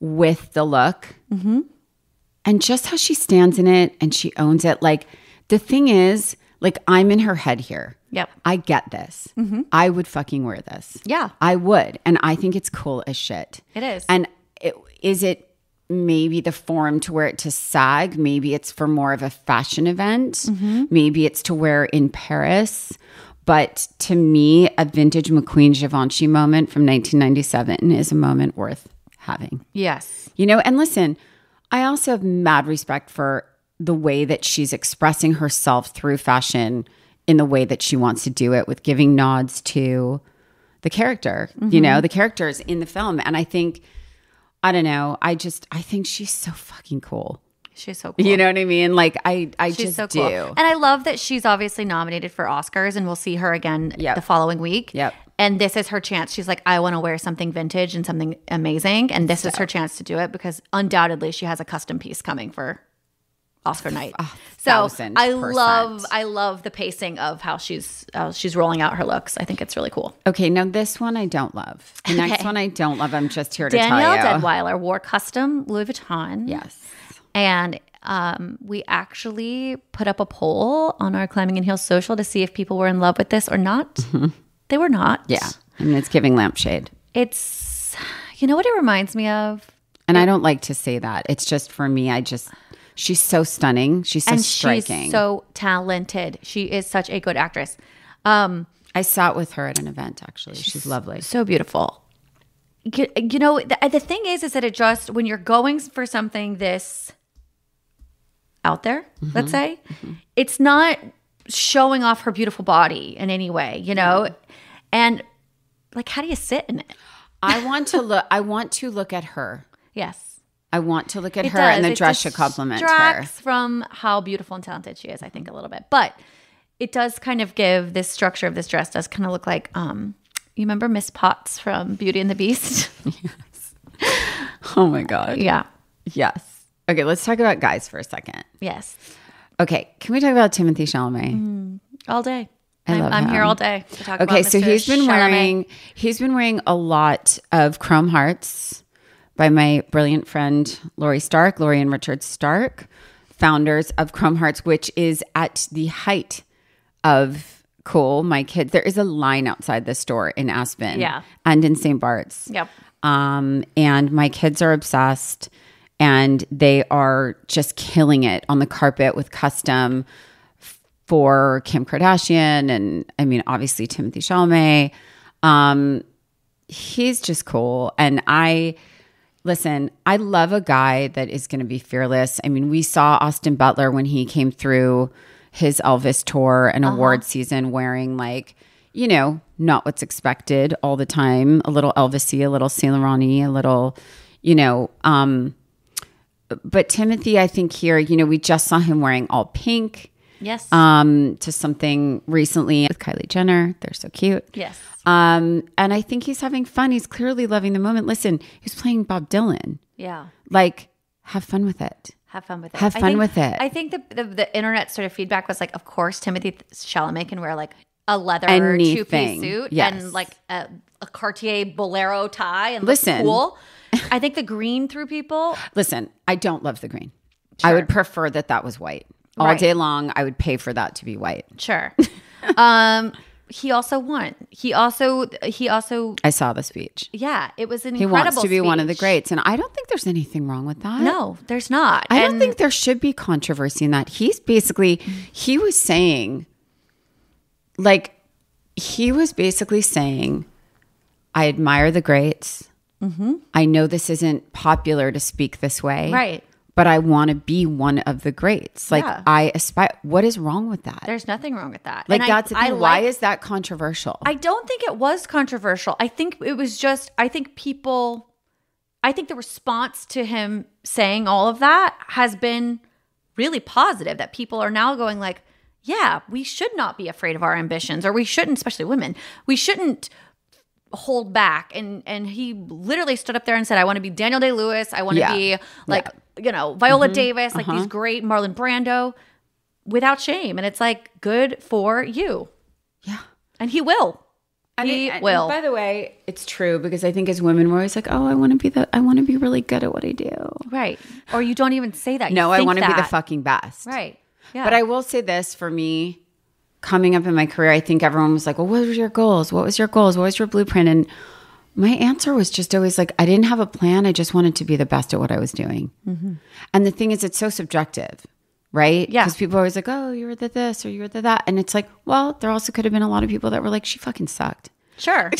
with the look and just how she stands in it and she owns it. Like, the thing is, like, I'm in her head here. Yep. I get this. I would fucking wear this. Yeah. I would. And I think it's cool as shit. It is. And is it maybe the forum to wear it to SAG? Maybe it's for more of a fashion event. Maybe it's to wear in Paris. But to me, a vintage McQueen Givenchy moment from 1997 is a moment worth having. Yes. You know, and listen, I also have mad respect for the way that she's expressing herself through fashion in the way that she wants to do it, with giving nods to the character, you know, the characters in the film. And I think, I don't know, I think she's so fucking cool. She's so cool. You know what I mean? Like I She's just so cool. do. And I love that she's obviously nominated for Oscars, and we'll see her again the following week. Yep. And this is her chance. She's like, I want to wear something vintage and something amazing. And this is her chance to do it because undoubtedly she has a custom piece coming for Oscar night. So I love the pacing of how she's rolling out her looks. I think it's really cool. Okay, now this one I don't love. The next one I don't love. I'm just here to Danielle tell you. Deadweiler wore custom Louis Vuitton. Yes. And we actually put up a poll on our Climbing in Heels social to see if people were in love with this or not. Mm-hmm. They were not. Yeah. I mean, it's giving lampshade. It's, you know what it reminds me of? And I don't like to say that. It's just for me, she's so stunning. She's so striking. She's so talented. She is such a good actress. I sat with her at an event, actually. She's lovely. So beautiful. You know, the thing is that it just, when you're going for something this out there, let's say, it's not showing off her beautiful body in any way, you know? And like, how do you sit in it? I want to look at her. Yes. I want to look at her, and the dress should compliment her. It distracts from how beautiful and talented she is, I think, a little bit. But it does kind of give, this structure of this dress does kind of look like, you remember Miss Potts from Beauty and the Beast? Yes. Oh my God. Yeah. Yes. Okay, let's talk about guys for a second. Yes. Okay, can we talk about Timothée Chalamet? All day. I'm here all day to talk about Okay, so Mr. he's been wearing a lot of chrome hearts by my brilliant friend Lori and Richard Stark, founders of Chrome Hearts, which is at the height of cool. My kids, there is a line outside the store in Aspen, and in St. Bart's. Yep. And my kids are obsessed, and they are just killing it on the carpet with custom for Kim Kardashian, and I mean, obviously Timothée Chalamet. He's just cool, and I love a guy that is going to be fearless. I mean, we saw Austin Butler when he came through his Elvis tour and award season wearing, like, you know, not what's expected all the time. A little Elvis-y, a little Saint Laurent-y, a little, you know. But Timothy, I think here, you know, we just saw him wearing all pink. Yes. To something recently with Kylie Jenner. They're so cute. Yes. And I think he's having fun. He's clearly loving the moment. Listen, he's playing Bob Dylan. Yeah. Like, have fun with it. Have fun with it. Have fun with it. I think the internet sort of feedback was like, of course, Timothée Chalamet can wear like a leather two-piece suit and like a Cartier bolero tie and look cool. I think the green threw people. Listen, I don't love the green. Sure. I would prefer that was white. All day long, I would pay for that to be white. Sure. He also won. He also. I saw the speech. Yeah, it was an incredible. He wants to be one of the speech. greats, and I don't think there's anything wrong with that. No, there's not. I don't think there should be controversy in that. He was saying, I admire the greats. Mm-hmm. I know this isn't popular to speak this way, right? But I want to be one of the greats. Like, I aspire. What is wrong with that? There's nothing wrong with that. Like, and that's the thing. Why is that controversial? I don't think it was controversial. I think it was just, I think the response to him saying all of that has been really positive, that people are now going like, yeah, we should not be afraid of our ambitions, or we shouldn't, especially women, we shouldn't hold back. And he literally stood up there and said, I want to be Daniel Day-Lewis. I want to be like, you know, Viola Davis, like these great, Marlon Brando, without shame. And it's like, good for you. Yeah. And he will. He will. By the way, it's true, because I think as women, we're always like, oh, I want to be really good at what I do. Right. Or you don't even say that. No, I want to be the fucking best. Right. Yeah. But I will say this, for me, coming up in my career, I think everyone was like, well, what were your goals? What was your goals? What was your blueprint? And my answer was just always like, I didn't have a plan. I just wanted to be the best at what I was doing. Mm-hmm. And the thing is, it's so subjective, right? Yeah. Because people are always like, oh, you were the this or you were the that. And it's like, well, there also could have been a lot of people that were like, she fucking sucked. Sure.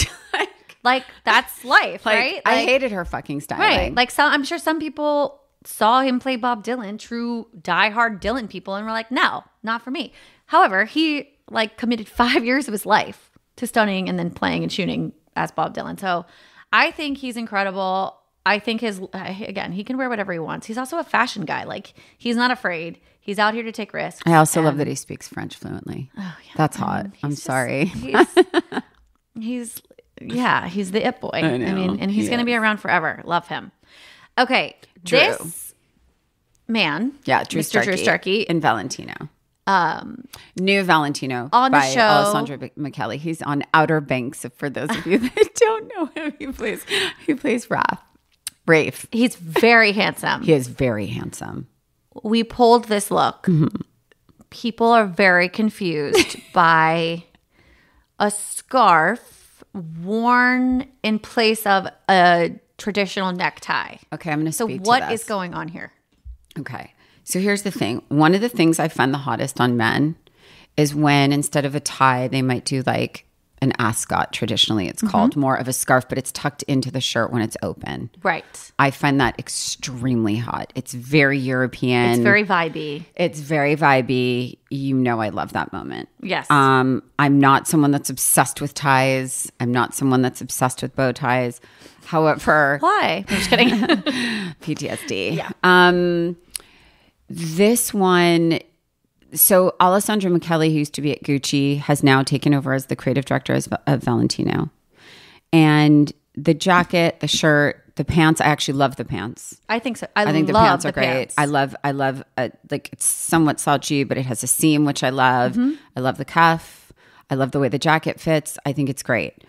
like that's life, right? I hated her fucking styling. Right. Like, I'm sure some people saw him play Bob Dylan, true diehard Dylan people, and were like, no, not for me. However, he like committed 5 years of his life to stunning and then playing and shooting as Bob Dylan. So I think he's incredible. I think he can wear whatever he wants. He's also a fashion guy. Like, he's not afraid. He's out here to take risks. I also love that he speaks French fluently. Oh, yeah. That's hot. I'm sorry. He's the it boy. I mean, and he's going to be around forever. Love him. Okay. Drew. This man. Yeah, Drew Starkey. And Valentino. New Valentino on the by show. Alessandro Michele. He's on Outer Banks. For those of you that don't know him, he plays Rafe. He's very handsome. He is very handsome. We pulled this look. Mm-hmm. People are very confused by a scarf worn in place of a traditional necktie. Okay, I'm going to speak to this. So what is going on here? Okay. So here's the thing. One of the things I find the hottest on men is when instead of a tie, they might do like an ascot. Traditionally, it's called more of a scarf, but it's tucked into the shirt when it's open. Right. I find that extremely hot. It's very European. It's very vibey. You know, I love that moment. Yes. I'm not someone that's obsessed with ties. I'm not someone that's obsessed with bow ties. However, why? I'm just kidding. PTSD. Yeah. This one, so Alessandro Michele, who used to be at Gucci, has now taken over as the creative director of Valentino. And the jacket, the shirt, the pants, I actually love the pants. I think so. I think the pants are great. I love like it's somewhat slouchy, but it has a seam, which I love. Mm-hmm. I love the cuff. I love the way the jacket fits. I think it's great.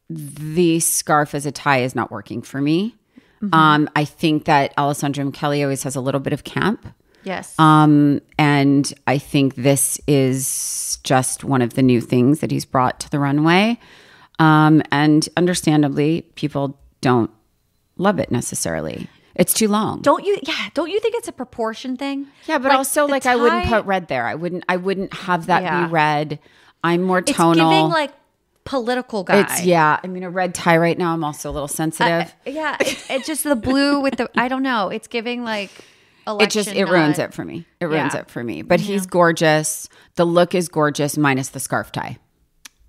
The scarf as a tie is not working for me. Mm-hmm. I think that Alessandro Michele always has a little bit of camp. Yes. And I think this is just one of the new things that he's brought to the runway. And understandably, people don't love it necessarily. It's too long. Don't you think it's a proportion thing? Yeah, but like also like tie, I wouldn't put red there. I wouldn't have that be red. I'm more tonal. It's giving like political guy. I mean, a red tie right now, I'm also a little sensitive. It's just the blue with the, I don't know. It's giving like election. It ruins it for me. It ruins it for me. But he's gorgeous. The look is gorgeous minus the scarf tie.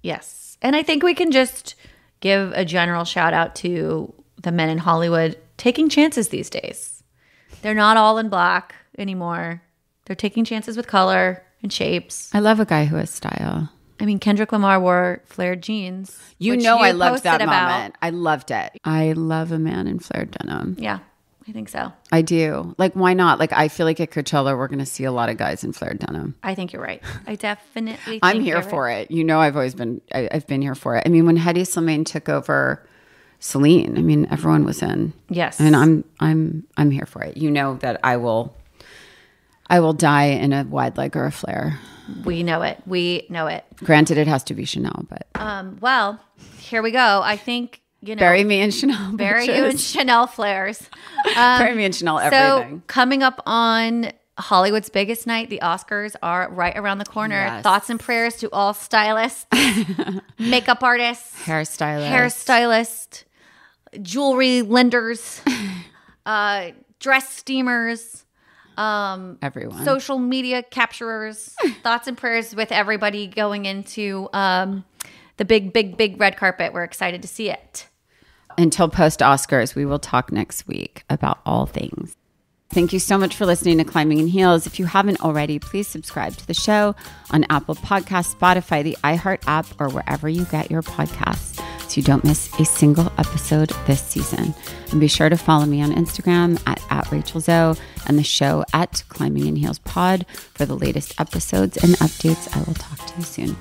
Yes. And I think we can just give a general shout out to the men in Hollywood taking chances these days. They're not all in black anymore. They're taking chances with color and shapes. I love a guy who has style. I mean, Kendrick Lamar wore flared jeans. I loved that moment. I loved it. I love a man in flared denim. Yeah, I think so. I do. Like, why not? Like, I feel like at Coachella, we're going to see a lot of guys in flared denim. I think you're right. I definitely think I'm here for it. You know, I've been here for it. I mean, when Hedy Slimane took over Celine, I mean, everyone was in. Yes. And I'm here for it. You know that I will die in a wide leg or a flare. We know it. Granted, it has to be Chanel, but well, here we go. I think bury me in Chanel. Bury you in Chanel flares. Bury me in Chanel everything. So coming up on Hollywood's biggest night, the Oscars are right around the corner. Yes. Thoughts and prayers to all stylists, makeup artists, hairstylists, jewelry lenders, dress steamers. Everyone. Social media capturers. Thoughts and prayers with everybody going into the big red carpet. We're excited to see it. Until post Oscars, we will talk next week about all things. Thank you so much for listening to Climbing in Heels. If you haven't already, please subscribe to the show on Apple Podcasts, Spotify, the iHeart app, or wherever you get your podcasts, so you don't miss a single episode this season. And be sure to follow me on Instagram at Rachel Zoe and the show at Climbing in Heels Pod for the latest episodes and updates. I will talk to you soon.